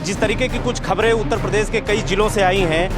जिस तरीके की कुछ खबरें उत्तर प्रदेश के कई जिलों से आई हैं,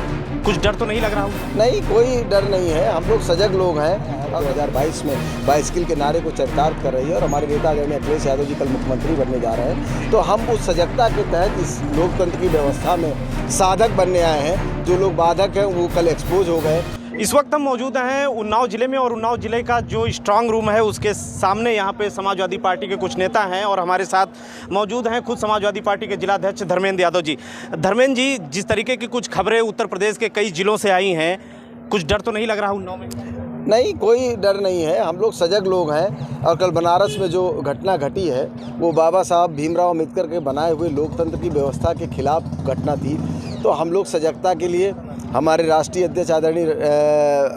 कुछ डर तो नहीं लग रहा होगा? नहीं, कोई डर नहीं है। हम लोग सजग लोग हैं। 2022 में बाइसिकल के नारे को चरितार्थ कर रही है और हमारे नेता आदरणीय अखिलेश यादव जी कल मुख्यमंत्री बनने जा रहे हैं। तो हम उस सजगता के तहत इस लोकतंत्र की व्यवस्था में साधक बनने आए हैं। जो लोग बाधक हैं वो कल एक्सपोज हो गए। इस वक्त हम मौजूद हैं उन्नाव जिले में और उन्नाव जिले का जो स्ट्रांग रूम है उसके सामने यहाँ पे समाजवादी पार्टी के कुछ नेता हैं और हमारे साथ मौजूद हैं खुद समाजवादी पार्टी के जिलाध्यक्ष धर्मेंद्र यादव जी। धर्मेंद्र जी, जिस तरीके की कुछ खबरें उत्तर प्रदेश के कई जिलों से आई हैं, कुछ डर तो नहीं लग रहा उन्नाव में? नहीं, कोई डर नहीं है। हम लोग सजग लोग हैं और कल बनारस में जो घटना घटी है वो बाबा साहब भीमराव अम्बेडकर के बनाए हुए लोकतंत्र की व्यवस्था के खिलाफ घटना थी। तो हम लोग सजगता के लिए हमारे राष्ट्रीय अध्यक्ष आदरणीय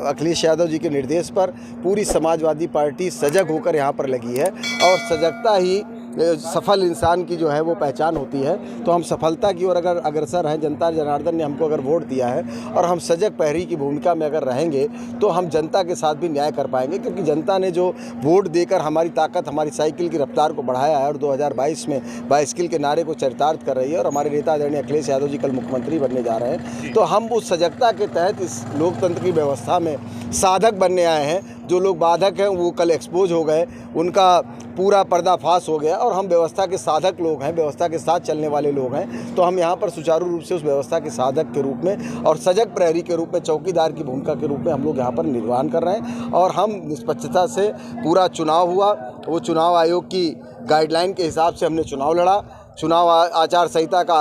अखिलेश यादव जी के निर्देश पर पूरी समाजवादी पार्टी सजग होकर यहाँ पर लगी है और सजगता ही सफल इंसान की जो है वो पहचान होती है। तो हम सफलता की ओर अगर अग्रसर हैं, जनता जनार्दन ने हमको अगर वोट दिया है और हम सजग प्रहरी की भूमिका में अगर रहेंगे तो हम जनता के साथ भी न्याय कर पाएंगे, क्योंकि जनता ने जो वोट देकर हमारी ताकत, हमारी साइकिल की रफ्तार को बढ़ाया है और 2022 में बाइसिकल के नारे को चरितार्थ कर रही है और हमारे नेता आदरणीय अखिलेश यादव जी कल मुख्यमंत्री बनने जा रहे हैं। तो हम उस सजगता के तहत इस लोकतंत्र की व्यवस्था में साधक बनने आए हैं। जो लोग बाधक हैं वो कल एक्सपोज हो गए, उनका पूरा पर्दाफाश हो गया और हम व्यवस्था के साधक लोग हैं, व्यवस्था के साथ चलने वाले लोग हैं। तो हम यहाँ पर सुचारू रूप से उस व्यवस्था के साधक के रूप में और सजग प्रहरी के रूप में, चौकीदार की भूमिका के रूप में हम लोग यहाँ पर निर्वहन कर रहे हैं। और हम निष्पक्षता से पूरा चुनाव हुआ, वो चुनाव आयोग की गाइडलाइन के हिसाब से हमने चुनाव लड़ा। चुनाव आचार संहिता का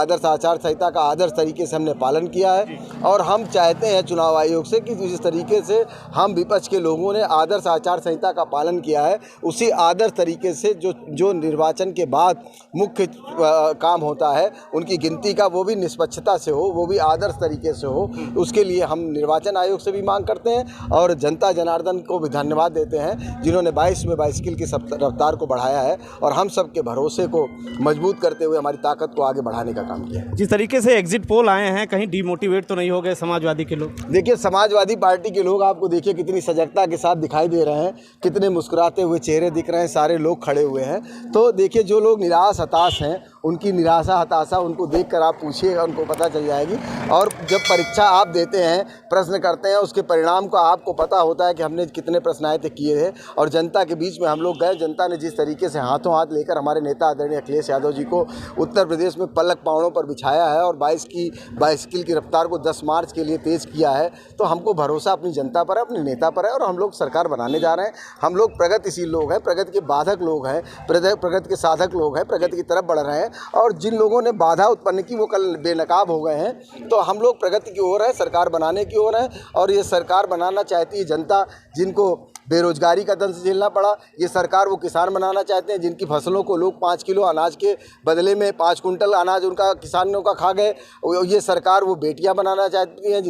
आदर्श तरीके से हमने पालन किया है और हम चाहते हैं चुनाव आयोग से कि जिस तरीके से हम विपक्ष के लोगों ने आदर्श आचार संहिता का पालन किया है, उसी आदर्श तरीके से जो निर्वाचन के बाद मुख्य काम होता है उनकी गिनती का, वो भी निष्पक्षता से हो, वो भी आदर्श तरीके से हो। उसके लिए हम निर्वाचन आयोग से भी मांग करते हैं और जनता जनार्दन को भी धन्यवाद देते हैं जिन्होंने 22 में बाइसिकल की रफ्तार को बढ़ाया है और हम सबके भरोसे को मजबूत करते हुए हमारी ताकत को आगे बढ़ाने का काम किया है। जिस तरीके से एग्जिट पोल आए हैं, कहीं डिमोटिवेट तो नहीं हो गए समाजवादी के लोग? देखिए, समाजवादी पार्टी के लोग आपको देखिए कितनी सजगता के साथ दिखाई दे रहे हैं, कितने मुस्कुराते हुए चेहरे दिख रहे हैं, सारे लोग खड़े हुए हैं। तो देखिए, जो लोग निराश हताश हैं उनकी निराशा हताशा उनको देखकर आप पूछिएगा, उनको पता चल जाएगी। और जब परीक्षा आप देते हैं, प्रश्न करते हैं, उसके परिणाम का आपको पता होता है कि हमने कितने प्रश्न आए थे किए थे और जनता के बीच में हम लोग गए। जनता ने जिस तरीके से हाथों हाथ लेकर हमारे नेता आदरणीय अखिलेश यादव जी को उत्तर प्रदेश में पलक पाँवों पर बिछाया है और बाइसिकल की रफ्तार को 10 मार्च के लिए तेज़ किया है, तो हमको भरोसा अपनी जनता पर है, अपने नेता पर है और हम लोग सरकार बनाने जा रहे हैं। हम लोग प्रगतिशील लोग हैं, प्रगति के बाधक लोग हैं, प्रगति के साधक लोग हैं, प्रगति की तरफ बढ़ रहे हैं और जिन लोगों ने बाधा उत्पन्न की वो कल बेनकाब हो गए हैं। तो हम लोग प्रगति की ओर है, सरकार बनाने की ओर है और ये सरकार बनाना चाहती है जनता जिनको बेरोजगारी का दंश झेलना पड़ा। ये सरकार वो किसान बनाना चाहते हैं जिनकी फसलों को लोग 5 किलो अनाज के बदले में 5 कुंटल अनाज उनका किसानों का खा गए। ये सरकार वो बेटियां बनाना चाहती हैं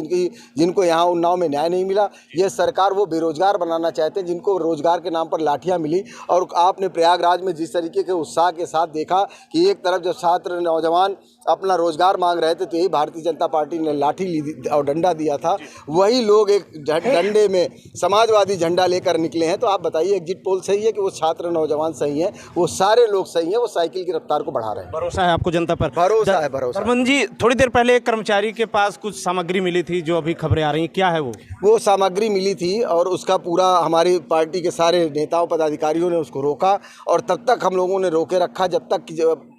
जिनको यहाँ उन्नाव में न्याय नहीं मिला। ये सरकार वो बेरोजगार बनाना चाहते हैं जिनको रोजगार के नाम पर लाठियां मिली। और आपने प्रयागराज में जिस तरीके के उत्साह के साथ देखा कि एक तरफ जब छात्र नौजवान अपना रोजगार मांग रहे थे तो यही भारतीय जनता पार्टी ने लाठी ली और डंडा दिया था, वही लोग एक डंडे में समाजवादी झंडा लेकर निकले हैं। तो आप बताइए, एग्जिट पोल सही है कि वो छात्र नौजवान सही हैं, वो सारे लोग सही हैं, वो साइकिल की रफ्तार को बढ़ा रहे हैं। भरोसा है आपको जनता पर? भरोसा है, भरोसा। धर्मेंद्र जी, थोड़ी देर पहले एक कर्मचारी के पास कुछ सामग्री मिली थी जो अभी खबरें आ रही हैं, क्या है वो सामग्री मिली थी और उसका पूरा हमारी पार्टी के सारे नेताओं पदाधिकारियों ने उसको रोका और तब तक हम लोगों ने रोके रखा जब तक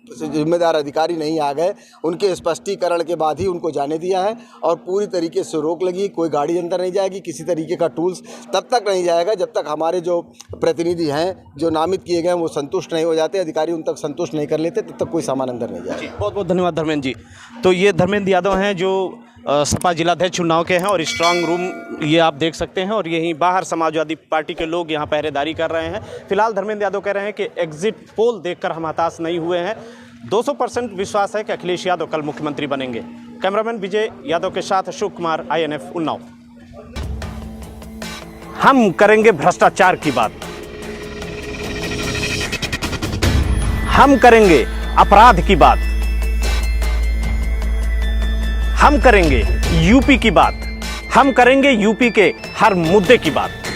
जिम्मेदार अधिकारी नहीं आ गए। उनके स्पष्टीकरण के बाद ही उनको जाने दिया है और पूरी तरीके से रोक लगी। कोई गाड़ी अंदर नहीं जाएगी, किसी तरीके का टूल्स तब तक नहीं जाएगा जब तक हमारे जो प्रतिनिधि हैं जो नामित किए गए हैं वो संतुष्ट नहीं हो जाते, अधिकारी उन तक संतुष्ट नहीं कर लेते, तब तक कोई सामान अंदर नहीं जाएगा। बहुत बहुत धन्यवाद धर्मेंद्र जी। तो ये धर्मेंद्र यादव हैं जो सपा जिलाध्यक्ष उन्नाव के हैं और स्ट्रांग रूम ये आप देख सकते हैं और यहीं बाहर समाजवादी पार्टी के लोग यहाँ पहरेदारी कर रहे हैं। फिलहाल धर्मेंद्र यादव कह रहे हैं कि एग्जिट पोल देखकर हम हताश नहीं हुए हैं, 200% विश्वास है कि अखिलेश यादव कल मुख्यमंत्री बनेंगे। कैमरामैन विजय यादव के साथ अशोक कुमार, INF उन्नाव। हम करेंगे भ्रष्टाचार की बात, हम करेंगे अपराध की बात, हम करेंगे यूपी की बात, हम करेंगे यूपी के हर मुद्दे की बात।